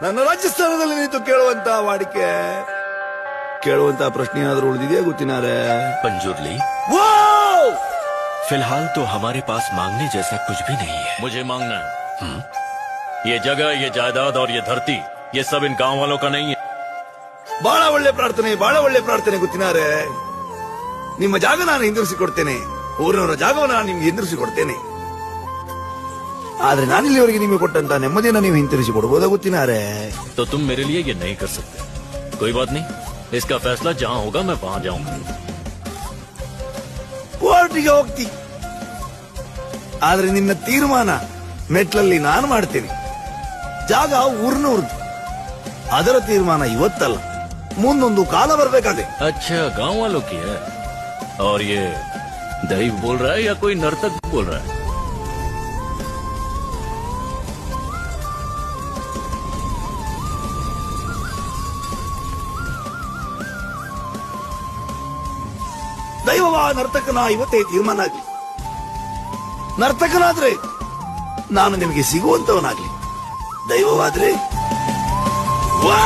ನನ್ನ ರಾಜಸ್ಥಾನದಲ್ಲಿ ನಿಂತು ಕೇಳುವಂತ ವಾಡಿಕೆ, ಕೇಳುವಂತ ಪ್ರಶ್ನೆ ಏನಾದ್ರೂ ಉಳಿದಿದೆಯಾ ಗೊತ್ತಿನಾರೆ? पंजूरली फिलहाल तो हमारे पास मांगने जैसा कुछ भी नहीं है। मुझे मांगना है। ये जगह, ये जायदाद और ये धरती, ये सब इन गांव वालों का नहीं है। ಬಹಳ ಒಳ್ಳೆ ಪ್ರಾರ್ಥನೆ, ಬಹಳ ಒಳ್ಳೆ ಪ್ರಾರ್ಥನೆ ಗೊತ್ತಿನಾರೆ. ನಿಮ್ಮ ಜಾಗ ನಾನು ಹಿಂದಿರಿಸಿ ಕೊಡ್ತೇನೆ, ಊರಿನವರ ಜಾಗವನ್ನು ನಾನು ನಿಮ್ಗೆ ಹಿಂದಿರಿಸಿ ಕೊಡ್ತೇನೆ. ಆದ್ರೆ ನಾನಿಲ್ಲಿವರೆಗೆ ನಿಮಗೆ ಕೊಟ್ಟಂತ ನೆಮ್ಮದಿಯನ್ನು ನೀವು ಹಿಂತಿರಿಸಿ ಕೊಡಬಹುದಾ ಗೊತ್ತಿನಾರೆ? तो तुम मेरे लिए ये नहीं कर सकते। कोई बात नहीं, इसका फैसला जहाँ होगा मैं वहाँ जाऊंगा। ಕೋರ್ಟಿಗೆ ಹೋಗ್ತಿ, ಆದ್ರೆ ನಿನ್ನ ತೀರ್ಮಾನ ಮೆಟ್ಲಲ್ಲಿ ನಾನು ಮಾಡ್ತೇನೆ. ಜಾಗ ಊರಿನವ್ರದ್ದು, ಅದರ ತೀರ್ಮಾನ ಇವತ್ತಲ್ಲ, ಮುಂದೊಂದು ಕಾಲ ಬರ್ಬೇಕಾದೆ. अच्छा, गांव वालों की है। और ये दैव बोल रहा है या कोई नर्तक बोल रहा है? ದೈವವ ನರ್ತಕನ ಇವತ್ತೇ ತೀರ್ಮಾನ ಆಗ್ಲಿ. ನರ್ತಕನಾದ್ರೆ ನಾನು ನಿಮಗೆ ಸಿಗುವಂತವನಾಗ್ಲಿ, ದೈವವಾದ್ರೆ ವಾ